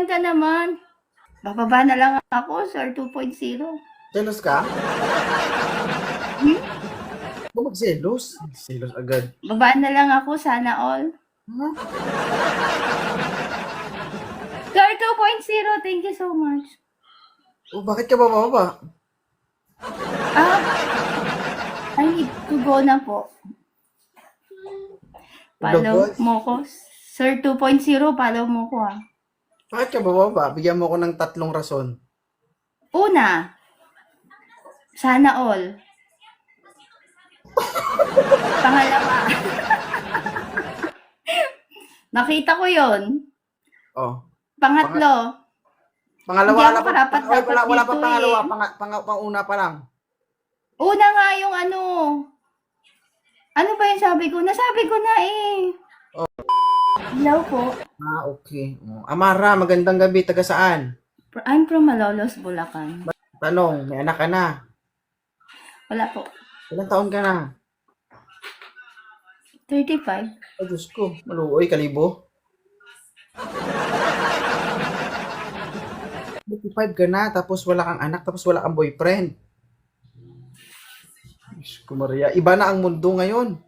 ka naman. Bababa na lang ako, sir, 2.0. Jealous ka? Hmm? Ba't magselos? Selos agad. Baba na lang ako, sana all. Huh? Sir, 2.0, thank you so much. Oh, bakit ka bababa? Ah, I need to go na po. Follow Boss, mo ko. Sir 2.0, follow mo ko ah. bakit ka bababa? Bigyan mo ko ng 3 rason. Una, sana all. Pangalawa, nakita ko yon. Oh. Pangatlo, Pangalawa hindi ako wala pa. karapat-dapat Wala pa dito pangalawa. eh. Panguna pa lang. Una nga yung ano. Ano ba yung sabi ko? Nasabi ko na eh. Hello po. Ah, okay. Oh. Amara, magandang gabi. Taga saan? I'm from Malolos, Bulacan. Tanong, may anak ka na. Wala po. Ilang taon ka na? 35. Ay, Diyos ko. Maluoy, kalibo. 35 ka na, tapos wala kang anak, tapos wala kang boyfriend. Diyos ko, Maria. Iba na ang mundo ngayon.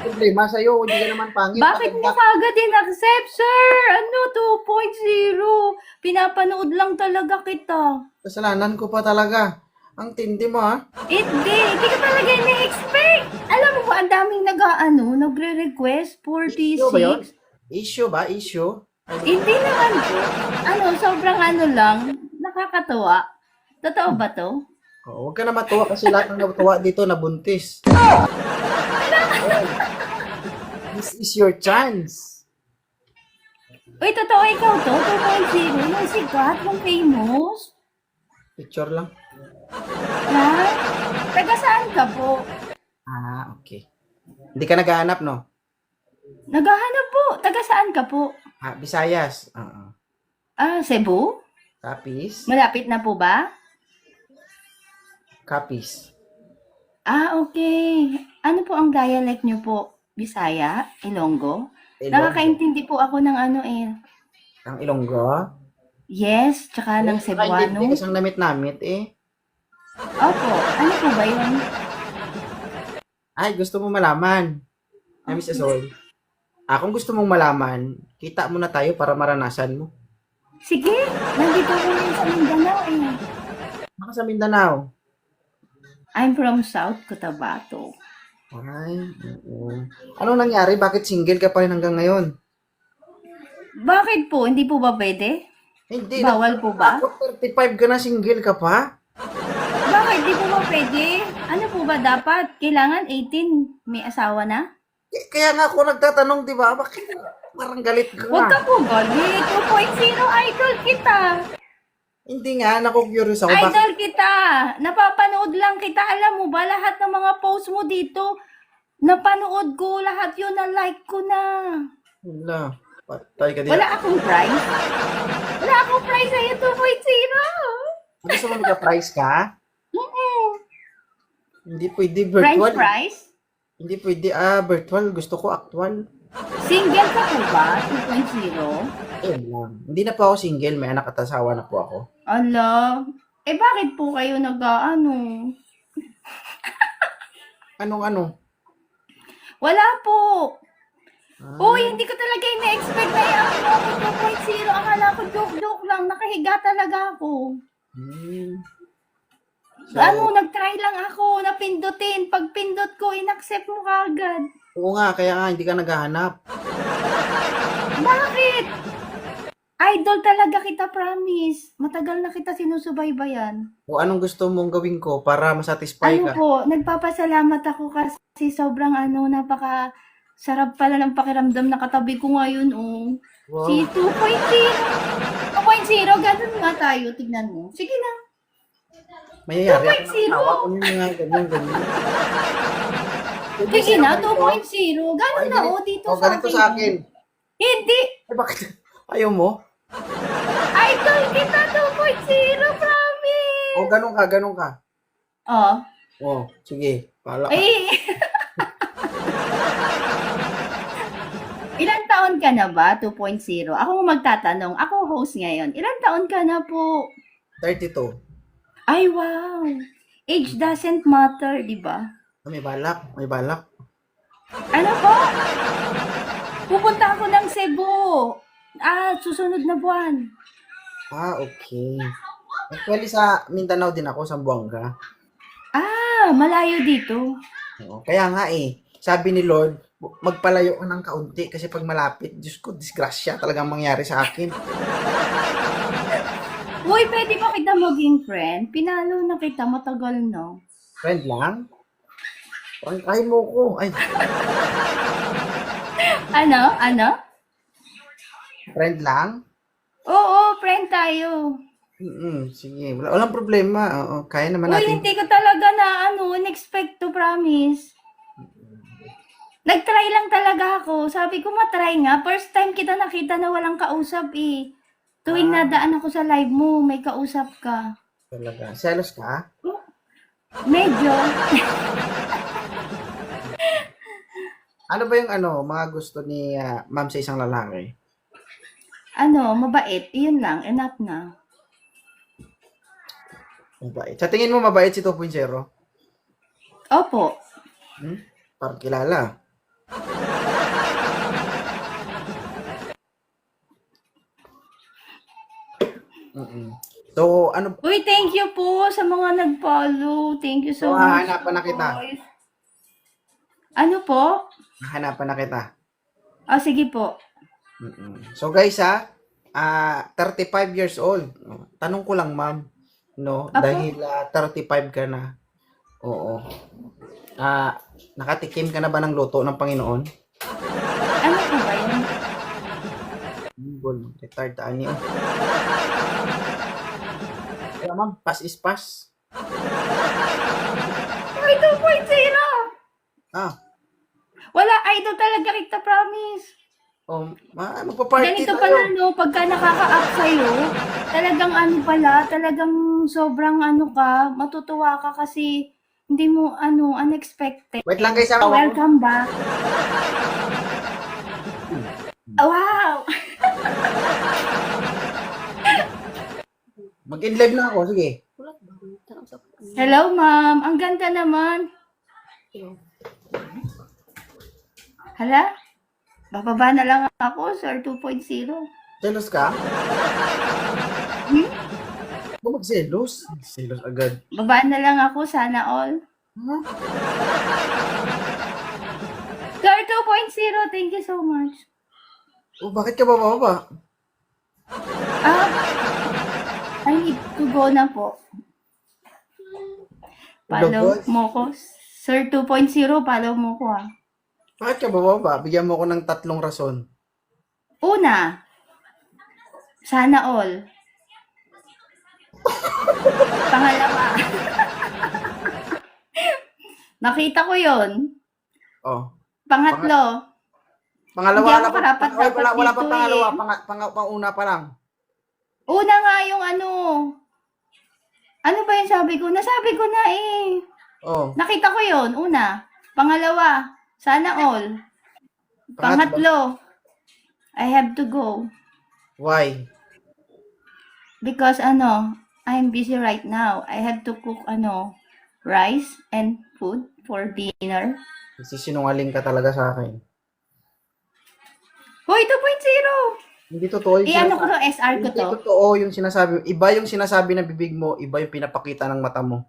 Problema sa'yo, hindi ka naman pangit. Bakit mo kagad in-accept, sir? Ano, 2.0? Pinapanood lang talaga kita. Kasalanan ko pa talaga. Ang tindi mo, ha? Hindi ka talaga ina-expect. Alam mo ba, ang daming nagre-request, Issue ba yun? 46. Issue ba? Issue? Hindi naman po. Sobrang lang, nakakatuwa. Totoo ba to? Oh, huwag ka na matuwa kasi lahat ng natuwa dito nabuntis. This is your chance. Uy, totoo ikaw to? 2.0? Yung sikat, yung famous? Picture lang. Ha? Taga saan ka po? Ah, okay. Hindi ka naghahanap, no? Naghahanap po. Taga saan ka po? Ah, Visayas. Cebu? Capiz. Malapit na po ba? Capiz. Okay. Ano po ang dialect nyo po? Bisaya? Ilonggo? Nakakaintindi po ako ng Ang Ilonggo. Yes, tsaka ng Cebuano. Hindi kasi ang namit-namit, eh. Opo. Ano po ba yun? Ay, gusto mo malaman. Ay, Miss Azol. Kung gusto mong malaman, kita muna tayo para maranasan mo. Sige. Nandito ko rin sa Mindanao eh. Baka sa Mindanao. I'm from South Cotabato. Ay, oo. Anong nangyari? Bakit single ka pa rin hanggang ngayon? Bakit po? Hindi po ba pwede? Hindi. Bawal po ba? 35 ka na, single ka pa? Bakit? Di po ba pwede? Ano po ba dapat? Kailangan 18 may asawa na? Kaya nga ako nagtatanong, di ba? Bakit parang galit ka Huwag ka nga? po galit. 2.0 idol kita. Hindi nga, naku-curious ako. Bakit? Idol kita. Napapanood lang kita. Alam mo ba, lahat ng mga post mo dito, napanood ko. Lahat yun na like ko na. Wala. Patay ka Wala diyan. akong prize. Wala akong prize sa'yo, 2.0. Gusto mo magka-price ka? Hindi pwede French virtual. fries? Hindi pwede, virtual. Gusto ko actual. Single ka po ba? 2.0? Ayun lang. Hindi na po ako single. May anak at asawa na po ako. Ala, bakit po kayo nag-ano? Anong-ano? Wala po. Ah, Uy, hindi ko talaga ina-expect na yung ako 2.0. Akala ko joke-joke lang. Nakahiga talaga ako. So, Nag-try lang ako. Napindutin. Pag pindot ko, in-accept mo kagad. oo nga, kaya nga hindi ka naghahanap. Bakit? Idol talaga kita, promise. Matagal na kita sinusubaybayan. O anong gusto mong gawin ko para masatisfy Ano ka? po, nagpapasalamat ako kasi sobrang napaka sarap pala ng pakiramdam na katabi ko ngayon, oh. Wow. Si 2.0. 2.0, ganun nga tayo. Tignan mo. Sige na. Mayayari ako 2.0. ng tawa ko yung mga ganyan. Sige na, 2.0. Ganun na, oh, dito O, sa ganito akin. sa akin. Hindi. Eh, bakit? Ayaw mo? Idol kita, 2.0, promise. O, ganun ka. Oh. O, sige. Pala ka. Eh. Ilang taon ka na ba? 2.0. Ako ang magtatanong. Ako host ngayon. Ilang taon ka na po? 32. Ay, wow. Age doesn't matter, di ba? May balak, may balak. Ano po? Pupunta ako ng Cebu. Susunod na buwan. Okay. Actually, sa Mindanao din ako, sa Buanga. Malayo dito. Oo. Kaya nga sabi ni Lord, magpalayo ka ng kaunti kasi pag malapit, Diyos ko, disgrasya talagang mangyari sa akin. Uy, pwede ba kita maging friend? Pinalo na kita, matagal no? Friend lang? Prangkahin mo ko. Ay, Ano? friend lang? Oo, friend tayo. Sige, walang problema. Oo, kaya naman Uy, natin. hindi ko talaga in-expect to, promise. Nag-try lang talaga ako. Sabi ko, matry nga. First time kita nakita na walang kausap eh. Tuwing nadaan ako sa live mo, may kausap ka. Talaga. Selos ka? Medyo. Ano ba yung mga gusto ni ma'am sa isang lalaki? Mabait. Iyon lang. Enough na. Mabait. Sa tingin mo mabait si 2.0? Opo. Parang kilala. So, ano? Uy, thank you po sa mga nag-follow. Thank you so much. Hahanapan na kita. Boys. Ano po? Hahanapan na kita. Sige po. So guys 35 years old. Tanong ko lang ma'am, no? Apo? Dahil 35 ka na. Oo. Nakatikim ka na ba ng luto ng Panginoon? Ano po ba yun? Retired ani. Kaya ma'am, pass is pass. Ay, 2.0! Wala, idol talaga kita, promise. Magpa-party Ganito tayo. pala, no, pagka nakaka-up sa'yo, talagang sobrang ka, matutuwa ka kasi hindi mo, unexpected. Wait lang guys, Welcome back. Wow! Mag-in-live na ako, sige. Hello, ma'am. Ang ganda naman. Hala? Bababa na lang ako, sir, 2.0. Selos ka? Magselos? Selos agad. Baba na lang ako, sana all. Sir, 2.0, thank you so much. Bakit ka bababa? I need to go na po. Follow mo ko. Sir 2.0, follow mo ko Bakit ka bababa? Bigyan mo ko ng 3 rason. Una, sana all. Pangalawa. Nakita ko yon. Pangatlo. Pangalawa Hindi ako na pa. karapat-dapat Wala pa dito pangalawa. eh. Panguna pa lang. Una nga yung Ano ba yung sabi ko? Nasabi ko na eh. Nakita ko yon. Una. Pangalawa, sana all. Pangatlo, I have to go. Why? Because I'm busy right now. I have to cook rice and food for dinner. Sinungaling ka talaga sa akin. Hoy, 2.0! Hindi totoo yung Ano ko to, SR ko Hindi to. totoo yung sinasabi. Iba yung sinasabi ng bibig mo, iba yung pinapakita ng mata mo.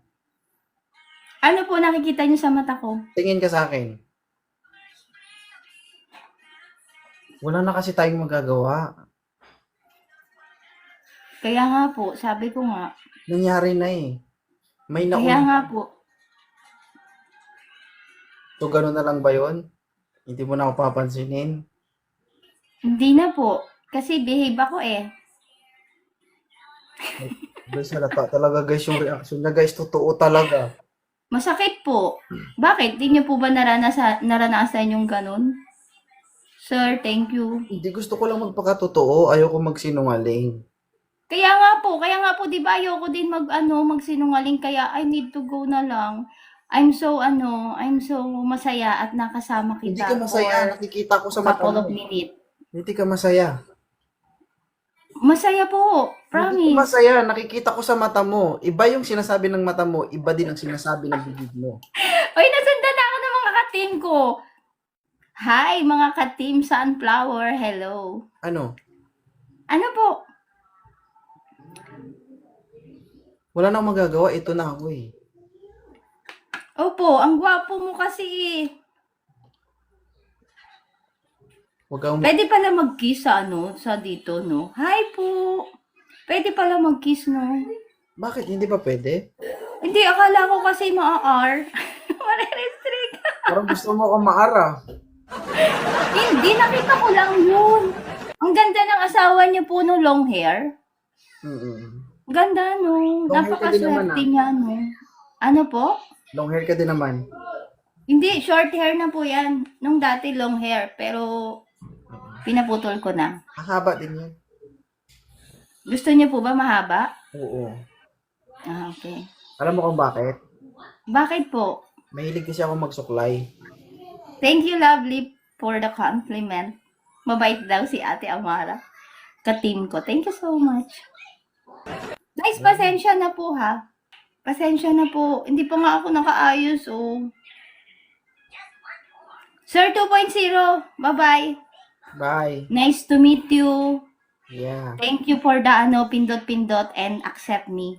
Ano po nakikita niyo sa mata ko? Tingin ka sa akin. Wala na kasi tayong magagawa. Kaya nga po, sabi ko nga. Nangyari na eh. May Kaya nauna. nga po. So, gano'n na lang ba yun? Hindi mo na ako papansinin? Hindi na po. Kasi behave ako eh. Guys, halata talaga guys yung reaction niya guys. Totoo talaga. Masakit po. Bakit? Di niyo po ba naranasan yung ganun? Sir, thank you. Hindi, gusto ko lang magpakatotoo. Ayoko magsinungaling. Kaya nga po, di ba ayoko din magsinungaling kaya I need to go na lang. I'm so masaya at nakasama Hindi kita ka masaya. for Nakikita ko sa mata couple mo. of minutes. Hindi ka masaya. Masaya po, Hindi ka promise. masaya. Nakikita ko sa mata mo. Iba yung sinasabi ng mata mo. Iba din ang sinasabi ng bibig mo. Uy, nasundan ako ng mga ka-team ko. Hi, mga ka-team Sunflower. Hello. Ano? Ano po? Wala nang magagawa. Ito na ako eh. Opo, ang gwapo mo kasi eh. Huwag kang... Pwede pala mag-kiss sa dito, no? Hi po. Pwede pala mag-kiss, no? Bakit? Hindi ba pwede? Hindi, akala ko kasi maa-R. Mare-restrict. Parang gusto mo akong maara. Hindi, nakita ko lang yun. Ang ganda ng asawa niyo po no, long hair. Mm-mm. Ganda, no? Long hair ka din naman, Napakaswerte niya, no? Ano po? Long hair ka din naman. Hindi, short hair na po yan. Nung dati long hair, pero pinaputol ko na. Hahaba din yan. Gusto niyo po ba mahaba? Oo. Ah, okay. Alam mo kung bakit? Bakit po? Mahilig kasi ako magsuklay. Thank you, lovely, for the compliment. Mabait daw si Ate Amara. Ka-team ko. Thank you so much. Guys, pasensya na po ha. Pasensya na po. Hindi pa nga ako nakaayos, oh. Sir 2.0, bye-bye. Bye. Nice to meet you. Yeah. Thank you for the pindot-pindot and accept me.